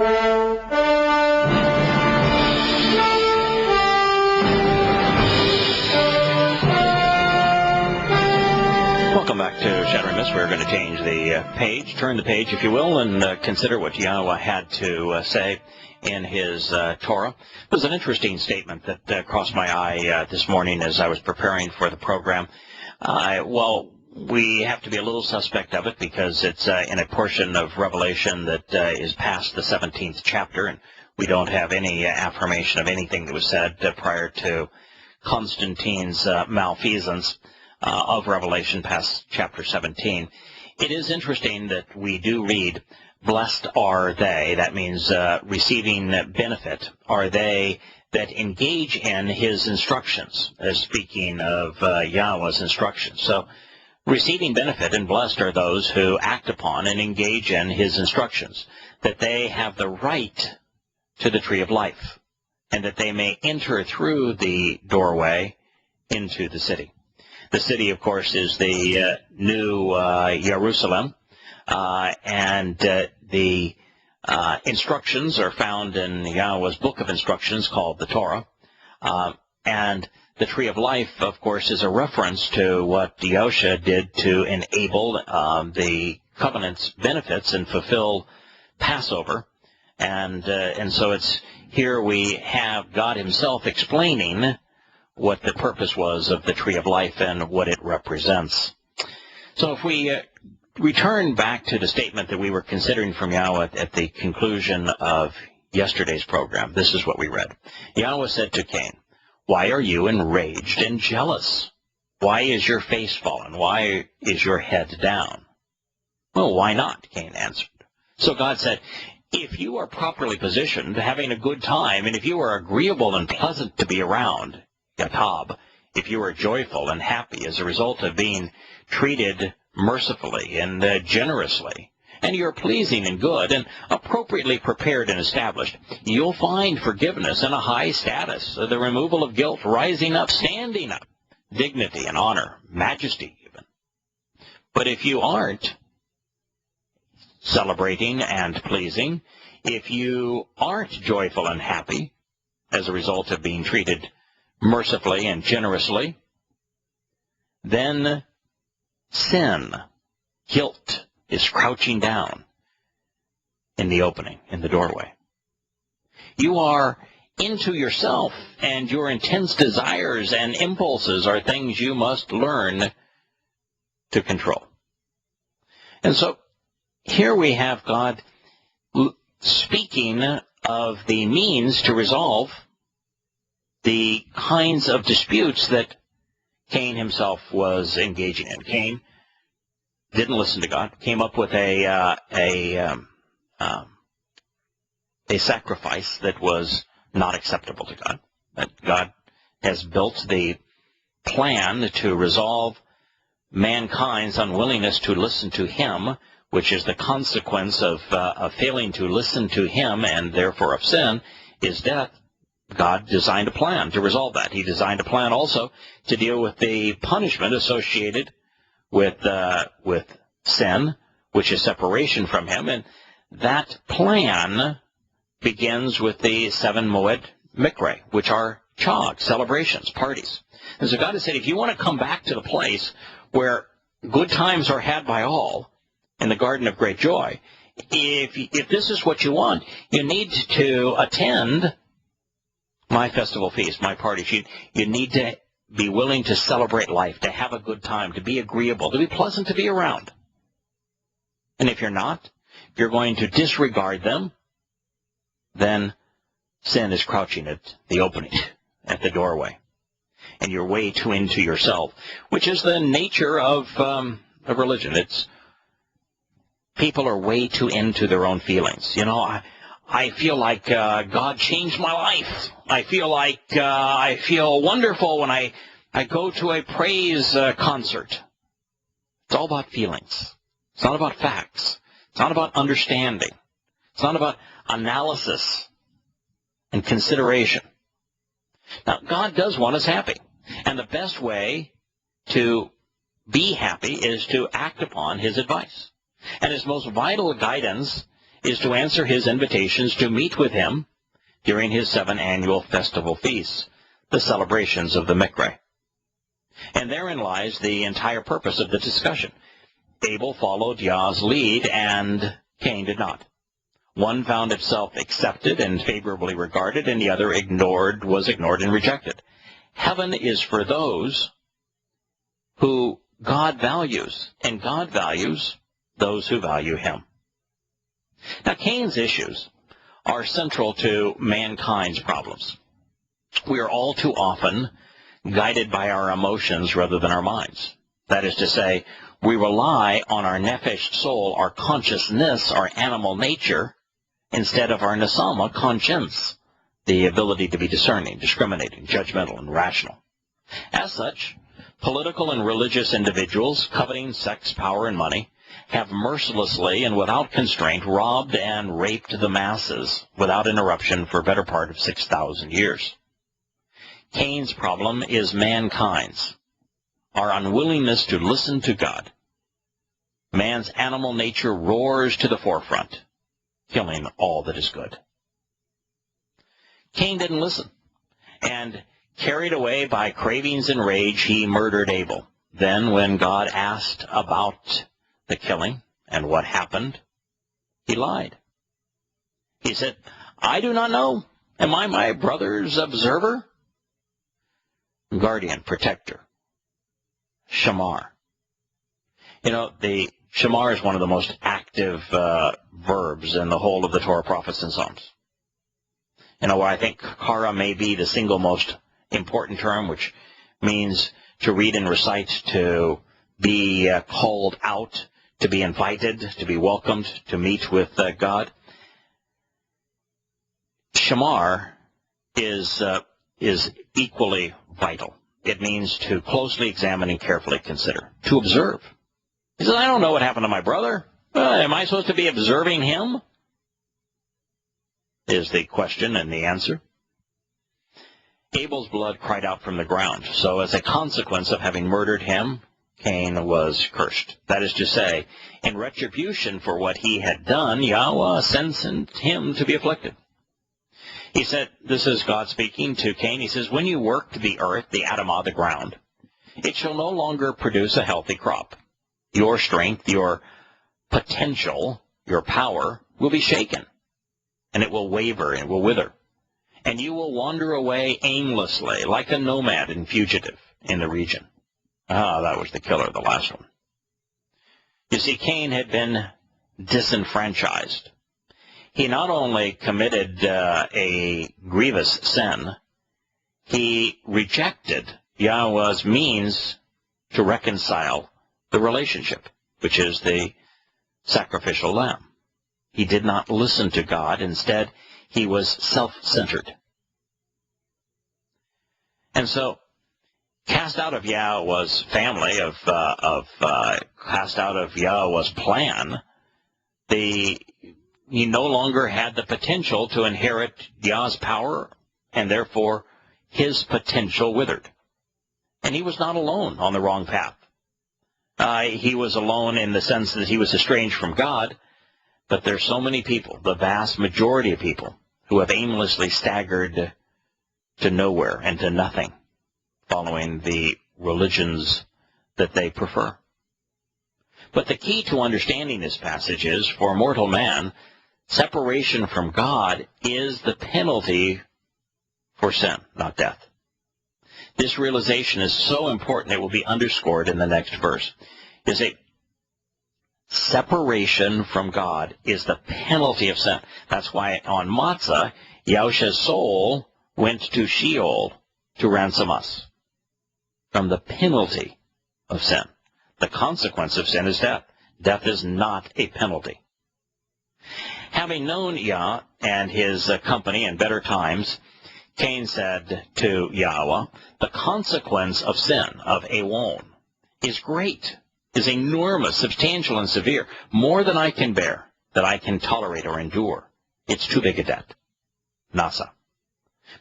Welcome back to Shattering Myths. We're going to change the page, turn the page, if you will, and consider what Yahowah had to say in his Torah. It was an interesting statement that crossed my eye this morning as I was preparing for the program. Well, we have to be a little suspect of it because it's in a portion of Revelation that is past the 17th chapter, and we don't have any affirmation of anything that was said prior to Constantine's malfeasance of Revelation past chapter 17. It is interesting that we do read, blessed are they, that means receiving benefit, are they that engage in his instructions, as speaking of Yahweh's instructions. So receiving benefit and blessed are those who act upon and engage in his instructions, that they have the right to the tree of life, and that they may enter through the doorway into the city. The city, of course, is the new Jerusalem, and the instructions are found in Yahweh's book of instructions called the Torah. And the tree of life, of course, is a reference to what Yahusha did to enable the covenant's benefits and fulfill Passover. And so it's here we have God himself explaining what the purpose was of the tree of life and what it represents. So if we return back to the statement that we were considering from Yahweh at the conclusion of yesterday's program, this is what we read. Yahweh said to Cain, "Why are you enraged and jealous? Why is your face fallen? Why is your head down?" "Well, why not?" Cain answered. So God said, "If you are properly positioned, having a good time, and if you are agreeable and pleasant to be around, Yatab, if you are joyful and happy as a result of being treated mercifully and generously, and you're pleasing and good and appropriately prepared and established, you'll find forgiveness and a high status, the removal of guilt, rising up, standing up, dignity and honor, majesty even. But if you aren't celebrating and pleasing, if you aren't joyful and happy as a result of being treated mercifully and generously, then sin, guilt, is crouching down in the opening, in the doorway. You are into yourself, and your intense desires and impulses are things you must learn to control." And so here we have God speaking of the means to resolve the kinds of disputes that Cain himself was engaging in. Cain didn't listen to God, came up with a sacrifice that was not acceptable to God. That God has built the plan to resolve mankind's unwillingness to listen to him, which is the consequence of failing to listen to him and therefore of sin, is death. God designed a plan to resolve that. He designed a plan also to deal with the punishment associated with sin, which is separation from him. And that plan begins with the 7 Moed Mikre, which are chag, celebrations, parties. And so God has said, if you want to come back to the place where good times are had by all in the Garden of Great Joy, if this is what you want, you need to attend my festival feast, my parties. You need to be willing to celebrate life, to have a good time, to be agreeable, to be pleasant to be around. And if you're not, if you're going to disregard them, then sin is crouching at the opening, at the doorway. And you're way too into yourself, which is the nature of religion. It's people are way too into their own feelings. You know, I feel like God changed my life. I feel like I feel wonderful when I go to a praise concert. It's all about feelings. It's not about facts. It's not about understanding. It's not about analysis and consideration. Now, God does want us happy. And the best way to be happy is to act upon his advice. And his most vital guidance is to answer his invitations to meet with him during his 7 annual festival feasts, the celebrations of the Mikre. And therein lies the entire purpose of the discussion. Abel followed Yah's lead, and Cain did not. One found itself accepted and favorably regarded, and the other was ignored and rejected. Heaven is for those who God values, and God values those who value him. Now, Cain's issues are central to mankind's problems. We are all too often guided by our emotions rather than our minds. That is to say, we rely on our nephesh soul, our consciousness, our animal nature, instead of our nesama, conscience, the ability to be discerning, discriminating, judgmental, and rational. As such, political and religious individuals coveting sex, power, and money have mercilessly and without constraint robbed and raped the masses without interruption for a better part of 6,000 years. Cain's problem is mankind's, our unwillingness to listen to God. Man's animal nature roars to the forefront, killing all that is good. Cain didn't listen, and carried away by cravings and rage, he murdered Abel. Then when God asked about the killing and what happened, he lied. He said, "I do not know. Am I my brother's observer?" Guardian, protector, shamar. You know, the shamar is one of the most active verbs in the whole of the Torah, prophets, and Psalms. You know, I think kara may be the single most important term, which means to read and recite, to be called out, to be invited, to be welcomed, to meet with God. Shamar is equally vital. It means to closely examine and carefully consider, to observe. He says, "I don't know what happened to my brother. Am I supposed to be observing him?" Is the question and the answer. Abel's blood cried out from the ground. So as a consequence of having murdered him, Cain was cursed. That is to say, in retribution for what he had done, Yahowah sent him to be afflicted. He said, this is God speaking to Cain, he says, "When you work the earth, the adamah, the ground, it shall no longer produce a healthy crop. Your strength, your potential, your power will be shaken, and it will waver and will wither. And you will wander away aimlessly, like a nomad and fugitive in the region." That was the killer, the last one. You see, Cain had been disenfranchised. He not only committed a grievous sin, he rejected Yahowah's means to reconcile the relationship, which is the sacrificial lamb. He did not listen to God. Instead, he was self-centered. And so, cast out of Yahowah's family, cast out of Yahowah's plan, he no longer had the potential to inherit Yah's power, and therefore his potential withered. And he was not alone on the wrong path. He was alone in the sense that he was estranged from God, but there's so many people, the vast majority of people, who have aimlessly staggered to nowhere and to nothing, following the religions that they prefer. But the key to understanding this passage is, for mortal man, separation from God is the penalty for sin, not death. This realization is so important it will be underscored in the next verse. You see, separation from God is the penalty of sin. That's why on Matzah, Yahushua's soul went to Sheol to ransom us from the penalty of sin. The consequence of sin is death. Death is not a penalty. Having known Yah and his company in better times, Cain said to Yahowah, "The consequence of sin, of Awon, is great, is enormous, substantial, and severe, more than I can bear, that I can tolerate or endure. It's too big a debt." Nasa.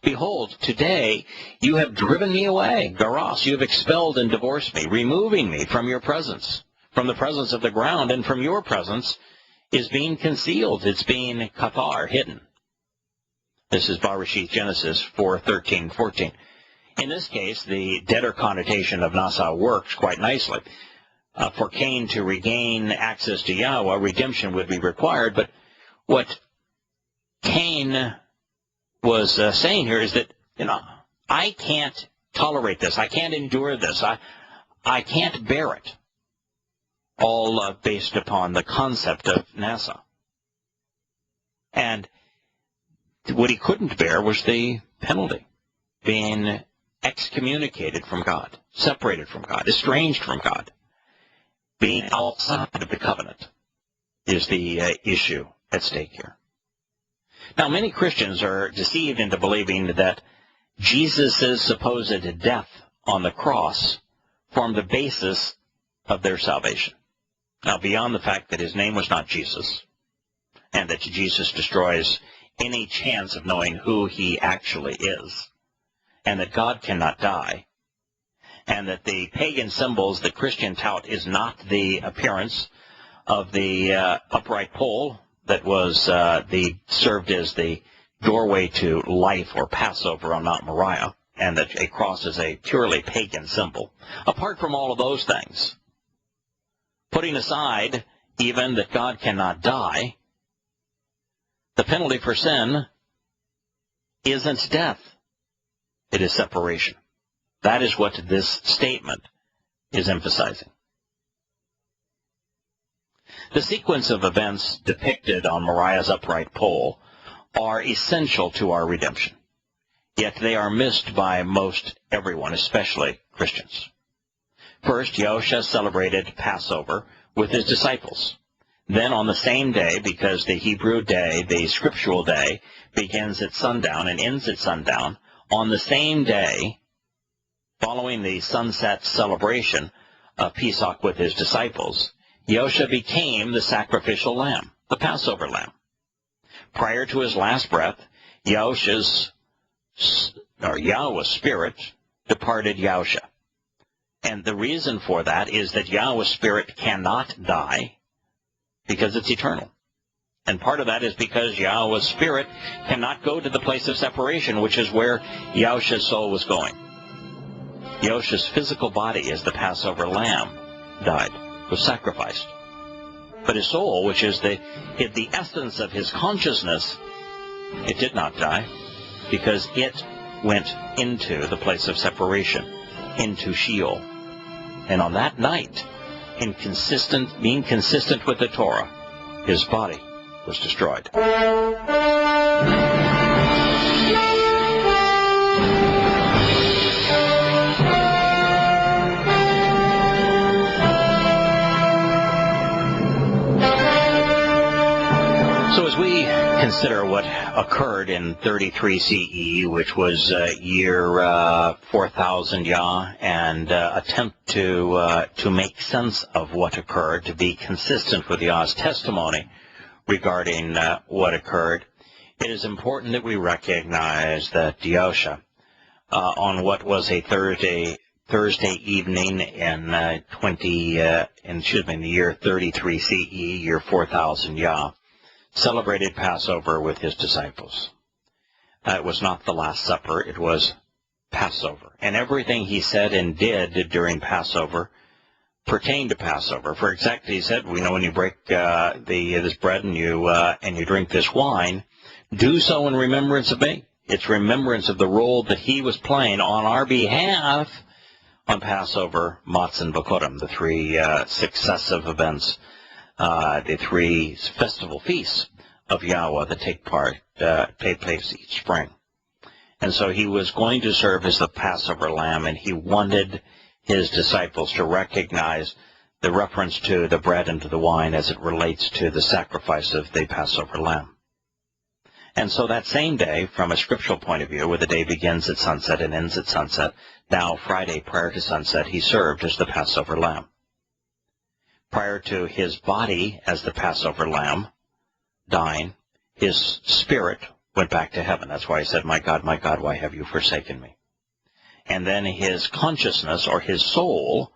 "Behold, today you have driven me away, Garas, you have expelled and divorced me, removing me from your presence, from the presence of the ground, and from your presence is being concealed. It's being kathar, hidden. This is Bereshith, Genesis 4:13-14. In this case, the debtor connotation of Nasa works quite nicely. For Cain to regain access to Yahowah, redemption would be required. But what Cain was saying here is that, I can't tolerate this. I can't endure this. I can't bear it. All based upon the concept of NASA. And what he couldn't bear was the penalty, being excommunicated from God, separated from God, estranged from God, being outside of the covenant is the issue at stake here. Now, many Christians are deceived into believing that Jesus' supposed death on the cross formed the basis of their salvation. Now, beyond the fact that his name was not Jesus, and that Jesus destroys any chance of knowing who he actually is, and that God cannot die, and that the pagan symbols that Christian tout is not the appearance of the upright pole that was served as the doorway to life or Passover on Mount Moriah, and that a cross is a purely pagan symbol. Apart from all of those things, putting aside even that God cannot die, the penalty for sin isn't death. It is separation. That is what this statement is emphasizing. The sequence of events depicted on Moriah's upright pole are essential to our redemption, yet they are missed by most everyone, especially Christians. First, Yahushua celebrated Passover with his disciples. Then on the same day, because the Hebrew day, the scriptural day, begins at sundown and ends at sundown, on the same day, following the sunset celebration of Pesach with his disciples, Yahushua became the sacrificial lamb, the Passover lamb. Prior to his last breath, Yahowah's spirit departed Yahushua. And the reason for that is that Yahowah's spirit cannot die because it's eternal. And part of that is because Yahowah's spirit cannot go to the place of separation, which is where Yahushua's soul was going. Yahushua's physical body as the Passover lamb died, was sacrificed. But his soul, which is the essence of his consciousness, it did not die because it went into the place of separation, into Sheol. And on that night, being consistent with the Torah, his body was destroyed. So as we consider what occurred in 33 CE, which was year 4000 Yah, and attempt to make sense of what occurred, to be consistent with Yah's testimony regarding what occurred, it is important that we recognize that Yahushua, on what was a Thursday evening in the year 33 CE, year 4000 Yah, celebrated Passover with his disciples. It was not the Last Supper, it was Passover. And everything he said and did during Passover pertained to Passover. For example, he said, when you break this bread and you drink this wine, do so in remembrance of me. It's remembrance of the role that he was playing on our behalf on Passover, Matzah, and Bokorim, the three successive events, the three festival feasts of Yahowah that take place each spring. And so he was going to serve as the Passover lamb, and he wanted his disciples to recognize the reference to the bread and to the wine as it relates to the sacrifice of the Passover lamb. And so that same day, from a scriptural point of view, where the day begins at sunset and ends at sunset, now Friday prior to sunset, he served as the Passover lamb. Prior to his body as the Passover lamb dying, his spirit went back to heaven. That's why he said, my God, why have you forsaken me? And then his consciousness, or his soul,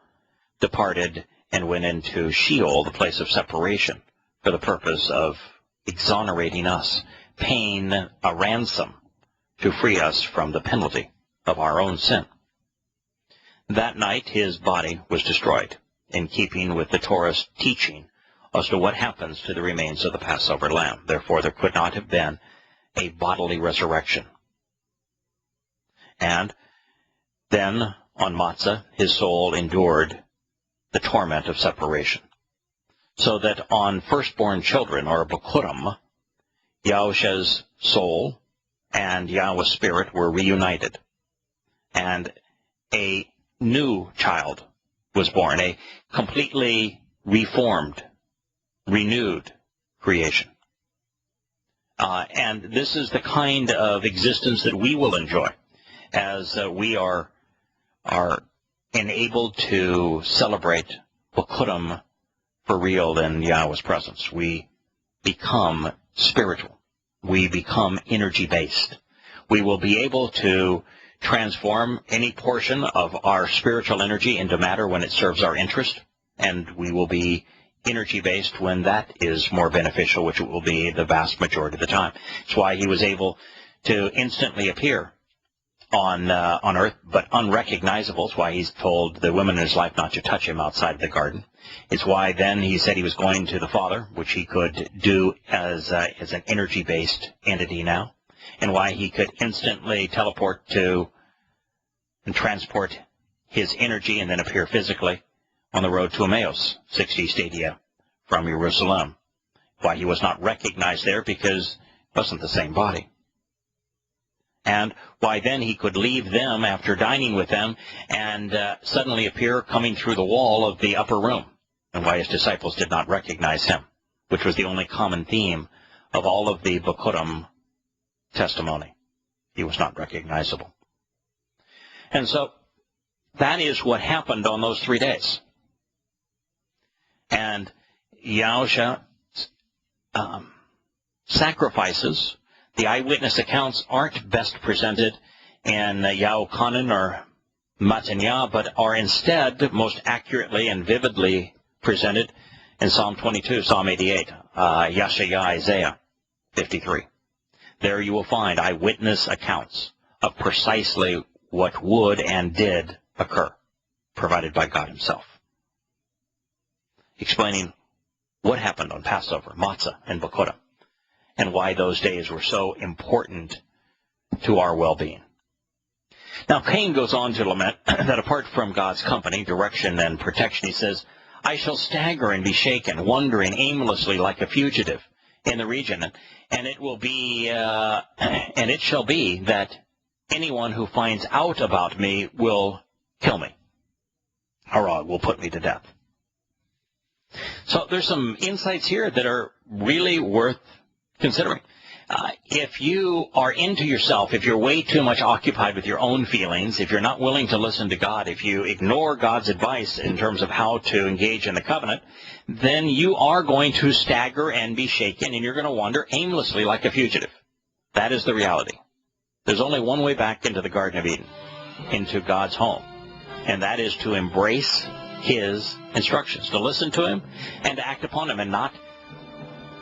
departed and went into Sheol, the place of separation, for the purpose of exonerating us, paying a ransom to free us from the penalty of our own sin. That night his body was destroyed, in keeping with the Torah's teaching as to what happens to the remains of the Passover lamb. Therefore, there could not have been a bodily resurrection. And then, on Matzah, his soul endured the torment of separation. So that on firstborn children, or Bikurim, Yahusha's soul and Yahweh's spirit were reunited. And a new child was born, a completely reformed, renewed creation. And this is the kind of existence that we will enjoy as we are enabled to celebrate Bikurim for real in Yahweh's presence. We become spiritual. We become energy-based. We will be able to transform any portion of our spiritual energy into matter when it serves our interest, and we will be energy-based when that is more beneficial, which it will be the vast majority of the time. It's why he was able to instantly appear on earth, but unrecognizable. It's why he's told the women in his life not to touch him outside of the garden. It's why then he said he was going to the Father, which he could do as an energy-based entity now, and why he could instantly teleport to and transport his energy and then appear physically on the road to Emmaus, 60 stadia from Jerusalem. Why he was not recognized there, because it wasn't the same body. And why then he could leave them after dining with them and suddenly appear coming through the wall of the upper room, and why his disciples did not recognize him, which was the only common theme of all of the Bikurim testimony. He was not recognizable. And so that is what happened on those 3 days. And Yahusha sacrifices, the eyewitness accounts aren't best presented in Yahukanan or Matanya, but are instead most accurately and vividly presented in Psalm 22, Psalm 88, Yeshaya, Isaiah 53. There you will find eyewitness accounts of precisely what would and did occur, provided by God himself, explaining what happened on Passover, Matzah, and Bikurim, and why those days were so important to our well-being. Now, Cain goes on to lament that apart from God's company, direction, and protection, he says, I shall stagger and be shaken, wandering aimlessly like a fugitive in the region, and it will be, and it shall be that anyone who finds out about me will kill me, or will put me to death. So there's some insights here that are really worth considering. If you are into yourself, if you're way too much occupied with your own feelings, if you're not willing to listen to God, if you ignore God's advice in terms of how to engage in the covenant, then you are going to stagger and be shaken, and you're going to wander aimlessly like a fugitive. That is the reality. There's only one way back into the Garden of Eden, into God's home, and that is to embrace his instructions, to listen to him and to act upon him, and not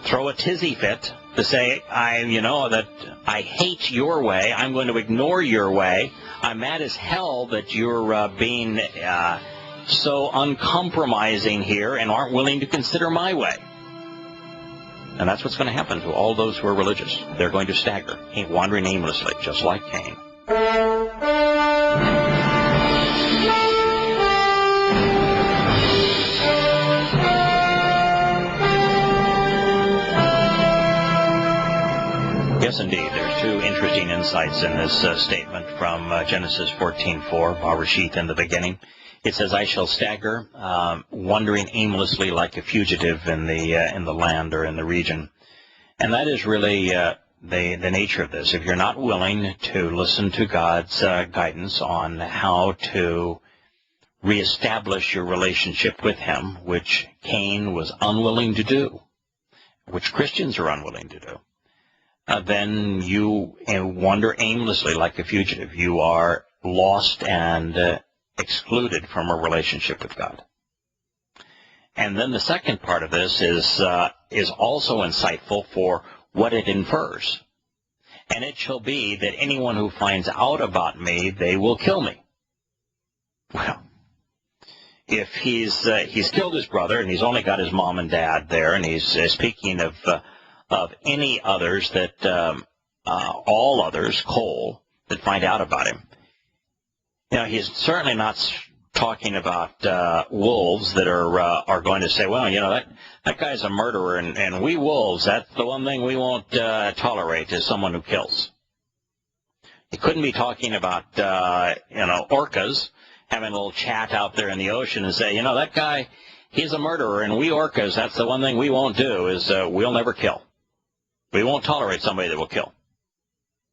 throw a tizzy fit to say, that I hate your way, I'm going to ignore your way, I'm mad as hell that you're being so uncompromising here and aren't willing to consider my way. And that's what's going to happen to all those who are religious. They're going to stagger, wandering aimlessly, just like Cain. Yes, indeed. There's two interesting insights in this statement from Genesis 14:4, Barashith in the beginning. It says, I shall stagger, wandering aimlessly like a fugitive in the land or in the region. And that is really the nature of this. If you're not willing to listen to God's guidance on how to reestablish your relationship with him, which Cain was unwilling to do, which Christians are unwilling to do, then you wander aimlessly like a fugitive. You are lost and excluded from a relationship with God. And then the second part of this is is also insightful for what it infers. And it shall be that anyone who finds out about me, they will kill me. Well, if he's killed his brother and he's only got his mom and dad there, and he's speaking of any others that all others, Cole, that find out about him. He's certainly not talking about wolves that are going to say, well, that guy's a murderer, and we wolves, that's the one thing we won't tolerate is someone who kills. He couldn't be talking about orcas having a little chat out there in the ocean and say, that guy, he's a murderer, and we orcas, that's the one thing we won't do is we'll never kill. We won't tolerate somebody that will kill.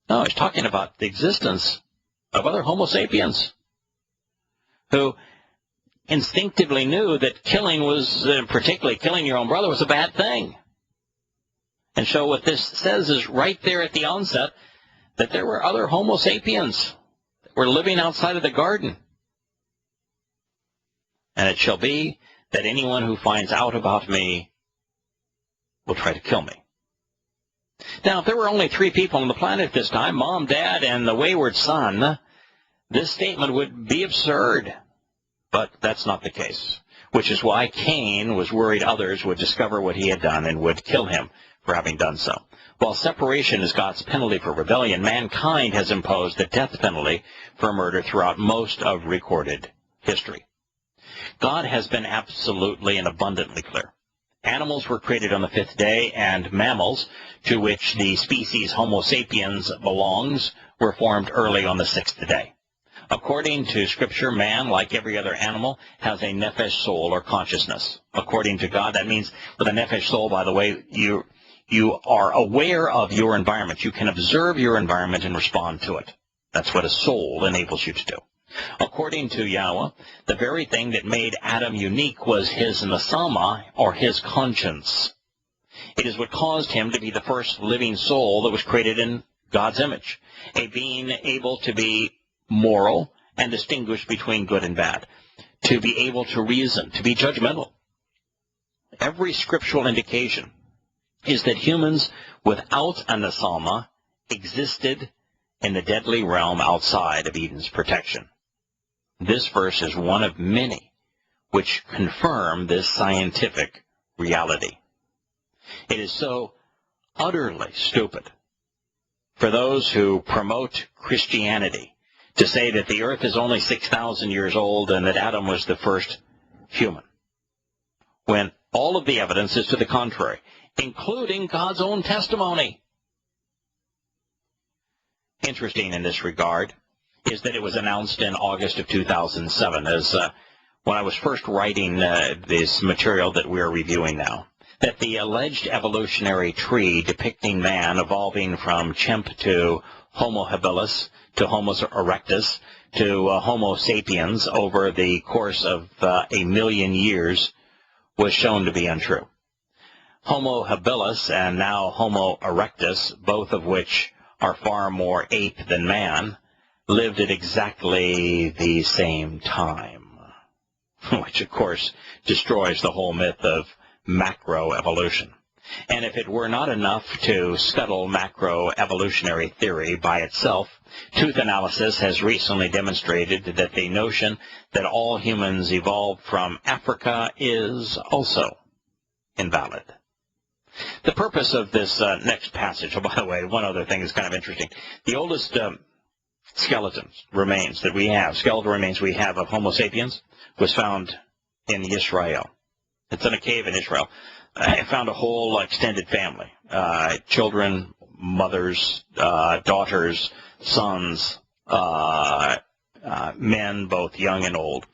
No, he's talking about the existence of other Homo sapiens who instinctively knew that killing was, particularly killing your own brother, was a bad thing. And so what this says is right there at the onset that there were other Homo sapiens that were living outside of the garden. And it shall be that anyone who finds out about me will try to kill me. Now, if there were only 3 people on the planet at this time, Mom, Dad, and the wayward son, this statement would be absurd. But that's not the case, which is why Cain was worried others would discover what he had done and would kill him for having done so. While separation is God's penalty for rebellion, mankind has imposed the death penalty for murder throughout most of recorded history. God has been absolutely and abundantly clear. Animals were created on the 5th day, and mammals, to which the species Homo sapiens belongs, were formed early on the 6th day. According to Scripture, man, like every other animal, has a nephesh soul or consciousness. According to God, that means with a nephesh soul, by the way, you are aware of your environment. You can observe your environment and respond to it. That's what a soul enables you to do. According to Yahowah, the very thing that made Adam unique was his nesama, or his conscience. It is what caused him to be the first living soul that was created in God's image, a being able to be moral and distinguish between good and bad, to be able to reason, to be judgmental. Every scriptural indication is that humans without a nesama existed in the deadly realm outside of Eden's protection. This verse is one of many which confirm this scientific reality. It is so utterly stupid for those who promote Christianity to say that the earth is only 6,000 years old and that Adam was the first human, when all of the evidence is to the contrary, including God's own testimony. Interesting in this regard is that it was announced in August of 2007, as when I was first writing this material that we're reviewing now, that the alleged evolutionary tree depicting man evolving from chimp to Homo habilis to Homo erectus to Homo sapiens over the course of 1,000,000 years was shown to be untrue. Homo habilis and now Homo erectus, both of which are far more ape than man, lived at exactly the same time, which of course destroys the whole myth of macroevolution. And if it were not enough to scuttle macroevolutionary theory by itself, tooth analysis has recently demonstrated that the notion that all humans evolved from Africa is also invalid. The purpose of this next passage, oh, by the way, one other thing is kind of interesting. The oldest skeletal remains we have of Homo sapiens was found in Israel. It's in a cave in Israel. I found a whole extended family, children, mothers, daughters, sons, men, both young and old,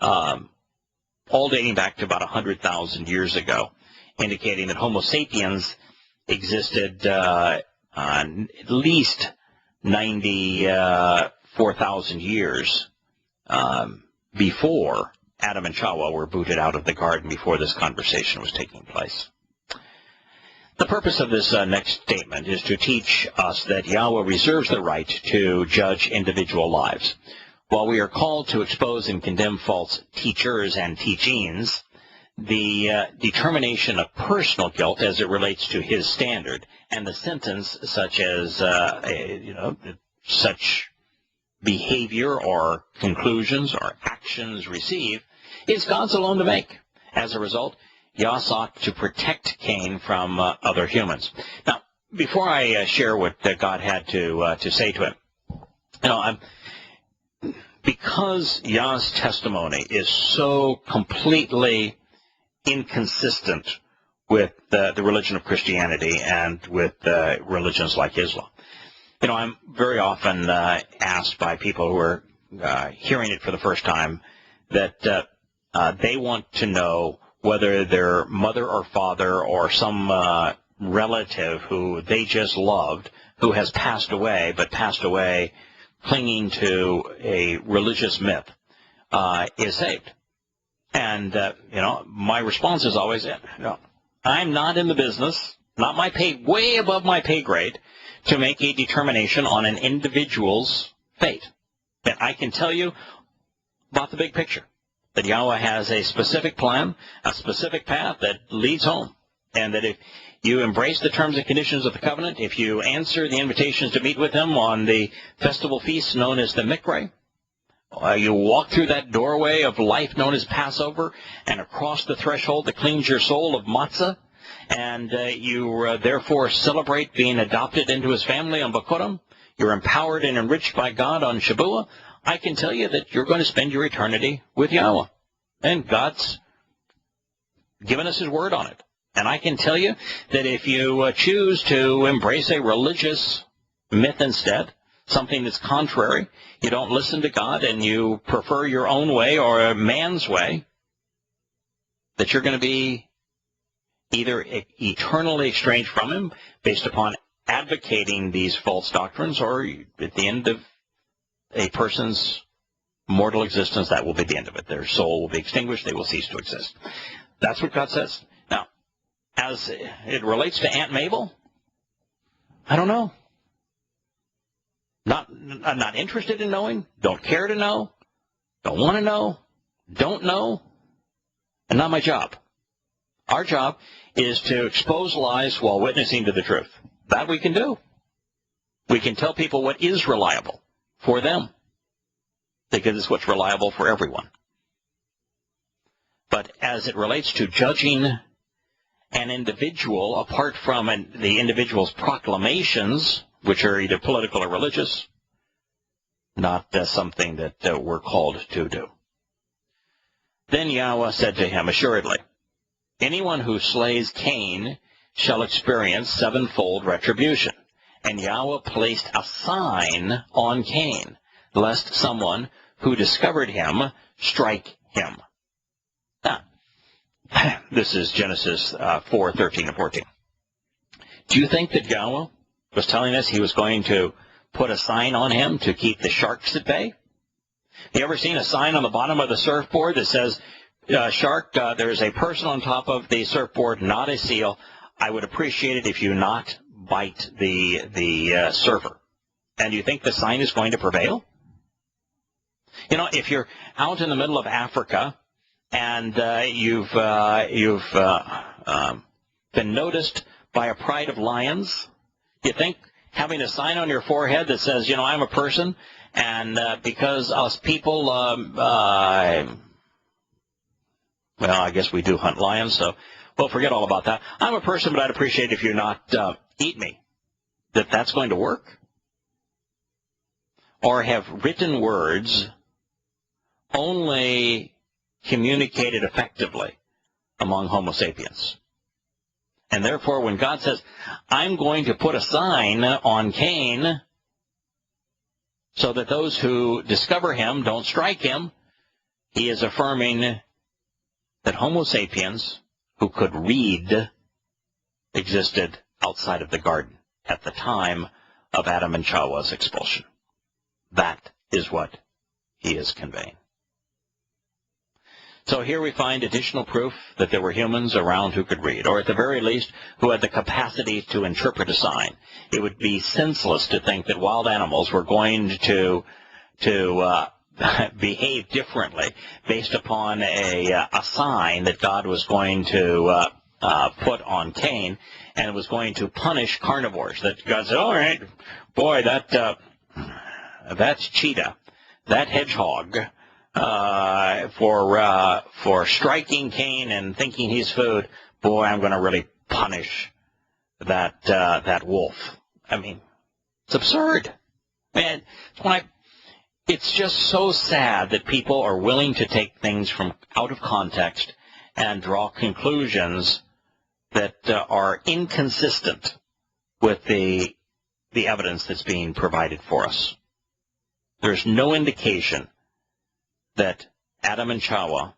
all dating back to about 100,000 years ago, indicating that Homo sapiens existed at least 94,000 years before Adam and Chawah were booted out of the garden, before this conversation was taking place. The purpose of this next statement is to teach us that Yahowah reserves the right to judge individual lives. While we are called to expose and condemn false teachers and teachings, the determination of personal guilt as it relates to his standard, and the sentence, such as such behavior or conclusions or actions receive, is God's alone to make. As a result, Yah sought to protect Cain from other humans. Now, before I share what God had to say to him, because Yah's testimony is so completely inconsistent with the religion of Christianity and with religions like Islam. I'm very often asked by people who are hearing it for the first time that they want to know whether their mother or father or some relative who they just loved, who has passed away, but passed away clinging to a religious myth, is saved. And, my response is always, I'm not in the business, not my pay, way above my pay grade, to make a determination on an individual's fate. And I can tell you about the big picture, that Yahowah has a specific plan, a specific path that leads home, and that if you embrace the terms and conditions of the covenant, if you answer the invitations to meet with him on the festival feast known as the Mikre, you walk through that doorway of life known as Passover, and across the threshold that cleans your soul of matzah, and you therefore celebrate being adopted into his family on Bakurim, you're empowered and enriched by God on Shavuah, I can tell you that you're going to spend your eternity with Yahowah. And God's given us his word on it. And I can tell you that if you choose to embrace a religious myth instead, something that's contrary, you don't listen to God and you prefer your own way or a man's way, that you're going to be either eternally estranged from him based upon advocating these false doctrines, or at the end of a person's mortal existence, that will be the end of it. Their soul will be extinguished. They will cease to exist. That's what God says. Now, as it relates to Aunt Mabel, I don't know. I'm not interested in knowing, don't care to know, don't want to know, don't know, and not my job. Our job is to expose lies while witnessing to the truth. That we can do. We can tell people what is reliable for them, because it's what's reliable for everyone. But as it relates to judging an individual apart from the individual's proclamations, which are either political or religious, not something that we're called to do. Then Yahowah said to him, assuredly, anyone who slays Cain shall experience sevenfold retribution. And Yahowah placed a sign on Cain, lest someone who discovered him strike him. Now, this is Genesis 4:13 and 14. Do you think that Yahowah was telling us he was going to put a sign on him to keep the sharks at bay? You ever seen a sign on the bottom of the surfboard that says, shark, there's a person on top of the surfboard, not a seal. I would appreciate it if you not bite the surfer. And do you think the sign is going to prevail? If you're out in the middle of Africa and you've been noticed by a pride of lions, you think having a sign on your forehead that says, I'm a person, and because us people, well, I guess we do hunt lions, so we'll forget all about that. I'm a person, but I'd appreciate if you not eat me. That's going to work? Or have written words only communicated effectively among Homo sapiens? And therefore, when God says, I'm going to put a sign on Cain so that those who discover him don't strike him, he is affirming that Homo sapiens who could read existed outside of the garden at the time of Adam and Chawah's expulsion. That is what he is conveying. So here we find additional proof that there were humans around who could read, or at the very least, who had the capacity to interpret a sign. It would be senseless to think that wild animals were going to behave differently based upon a sign that God was going to put on Cain, and was going to punish carnivores. That God said, all right, boy, that's cheetah, that hedgehog, for striking Cain and thinking he's food, boy, I'm going to really punish that wolf. I mean, it's absurd. Man, it's just so sad that people are willing to take things from out of context and draw conclusions that are inconsistent with the evidence that's being provided for us. There's no indication that Adam and Yahowah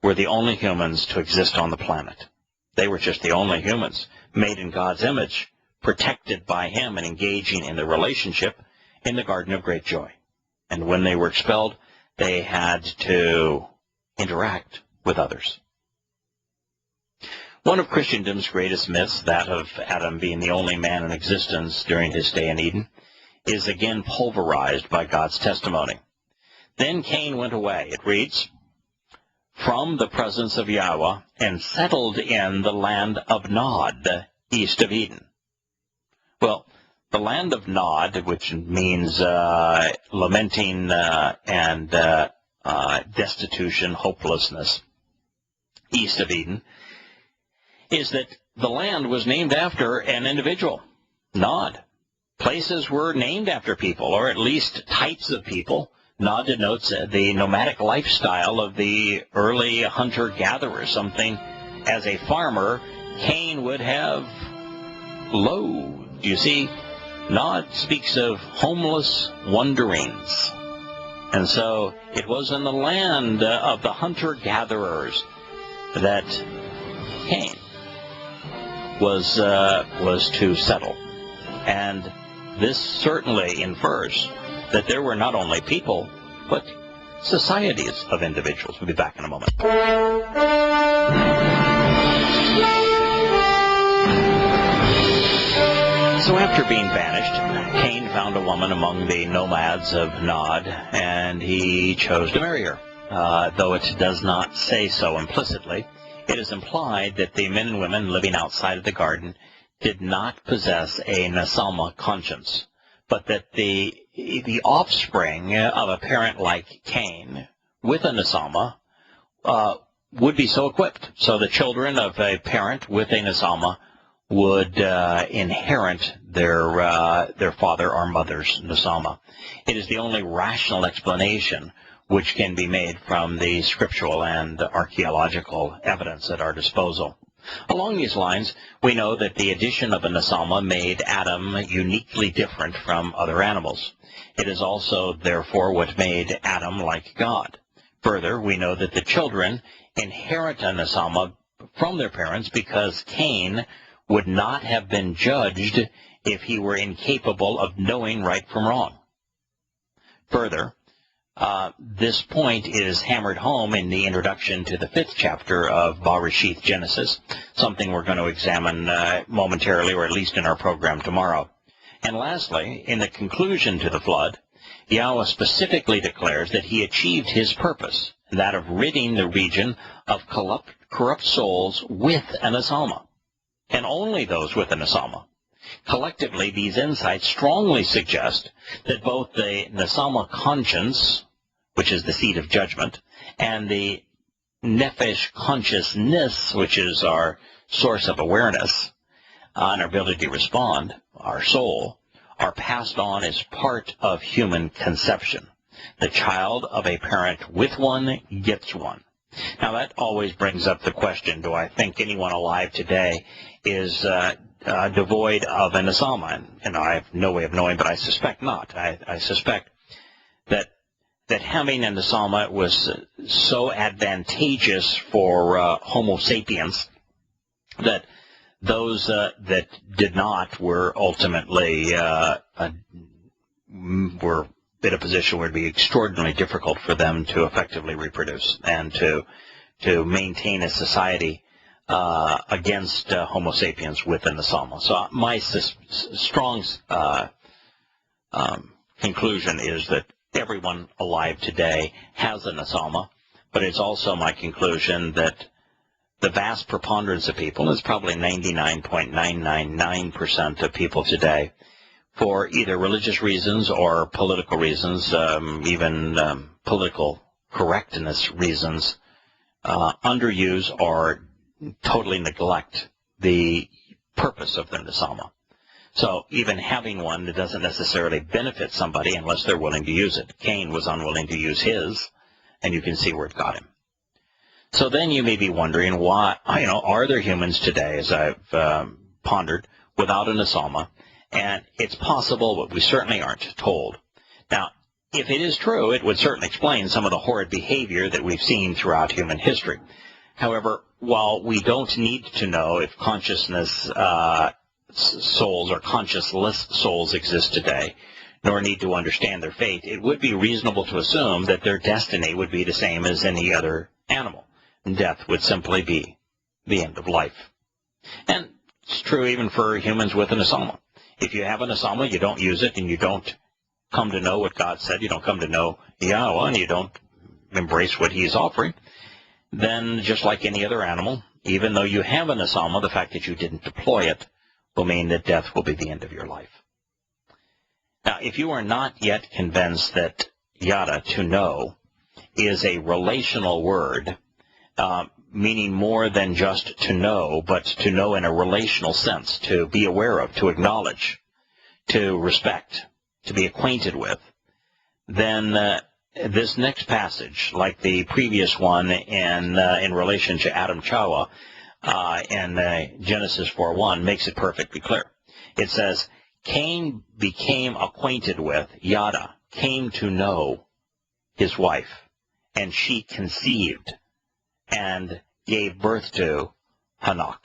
were the only humans to exist on the planet. They were just the only humans made in God's image, protected by him and engaging in the relationship in the Garden of Great Joy. And when they were expelled, they had to interact with others. One of Christendom's greatest myths, that of Adam being the only man in existence during his stay in Eden, is again pulverized by God's testimony. Then Cain went away, it reads, from the presence of Yahowah and settled in the land of Nod, east of Eden. Well, the land of Nod, which means lamenting and destitution, hopelessness, east of Eden, is that the land was named after an individual, Nod. Places were named after people, or at least types of people. Nod denotes the nomadic lifestyle of the early hunter-gatherers, something as a farmer Cain would have loathed. You see, Nod speaks of homeless wanderings. And so it was in the land of the hunter-gatherers that Cain was to settle. And this certainly infers that there were not only people, but societies of individuals. We'll be back in a moment. So after being banished, Cain found a woman among the nomads of Nod, and he chose to marry her. Though it does not say so implicitly, it is implied that the men and women living outside of the garden did not possess a Nasama conscience, but that the offspring of a parent like Cain with a Nasama would be so equipped. So the children of a parent with a Nasama would inherit their father or mother's Nasama. It is the only rational explanation which can be made from the scriptural and archaeological evidence at our disposal. Along these lines, we know that the addition of a Nasama made Adam uniquely different from other animals. It is also, therefore, what made Adam like God. Further, we know that the children inherit a Nasama from their parents because Cain would not have been judged if he were incapable of knowing right from wrong. Further, this point is hammered home in the introduction to the 5th chapter of Bereshith Genesis, something we're going to examine momentarily, or at least in our program tomorrow. And lastly, in the conclusion to the flood, Yahowah specifically declares that he achieved his purpose, that of ridding the region of corrupt souls with an Nasama, and only those with an Nasama. Collectively, these insights strongly suggest that both the Nasama conscience, which is the seat of judgment, and the Nephesh consciousness, which is our source of awareness and our ability to respond, our soul, are passed on as part of human conception. The child of a parent with one gets one. Now that always brings up the question, do I think anyone alive today is devoid of an Nasama? And I have no way of knowing, but I suspect not. I suspect that having an Nasama was so advantageous for Homo sapiens that those that did not were ultimately were in a position where it would be extraordinarily difficult for them to effectively reproduce and to maintain a society against Homo sapiens with an Nasama. So my strong conclusion is that everyone alive today has a nesama, but it's also my conclusion that the vast preponderance of people, it's probably 99.999% of people today, for either religious reasons or political reasons, even political correctness reasons, underuse or totally neglect the purpose of the nesama. So even having one that doesn't necessarily benefit somebody unless they're willing to use it. Cain was unwilling to use his, and you can see where it got him. So then you may be wondering, why, are there humans today, as I've pondered, without a nesama? And it's possible, but we certainly aren't told. Now, if it is true, it would certainly explain some of the horrid behavior that we've seen throughout human history. However, while we don't need to know if consciousness souls or consciousless souls exist today, nor need to understand their fate, it would be reasonable to assume that their destiny would be the same as any other animal. Death would simply be the end of life. And it's true even for humans with an nesama. If you have an nesama, you don't use it, and you don't come to know what God said, you don't come to know Yahowah, and you don't embrace what He's offering, then just like any other animal, even though you have a nesama, the fact that you didn't deploy it will mean that death will be the end of your life. Now, if you are not yet convinced that yada, to know, is a relational word, meaning more than just to know, but to know in a relational sense, to be aware of, to acknowledge, to respect, to be acquainted with, then this next passage, like the previous one in relation to Adam Chawa in Genesis 4:1, makes it perfectly clear. It says, Cain became acquainted with, yada, came to know his wife, and she conceived and gave birth to Hanok.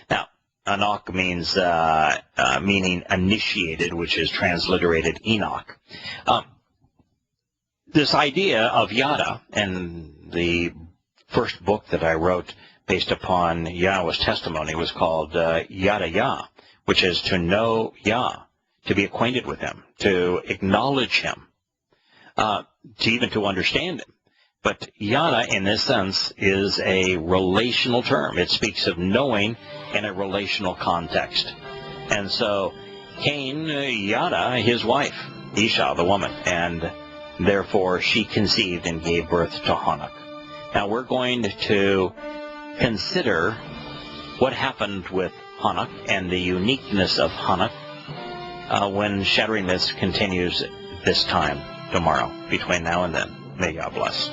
Now, Hanok means meaning initiated, which is transliterated Enoch. This idea of yada, and the first book that I wrote based upon Yahweh's testimony was called Yada Yah, which is to know Yah, to be acquainted with Him, to acknowledge Him, even to understand Him. But yada, in this sense, is a relational term. It speaks of knowing in a relational context. And so Cain, yada, his wife, Isha, the woman, and therefore she conceived and gave birth to Hanok. Now we're going to consider what happened with Hanok and the uniqueness of Hanok when Shattering Myths continues this time tomorrow. Between now and then, may God bless.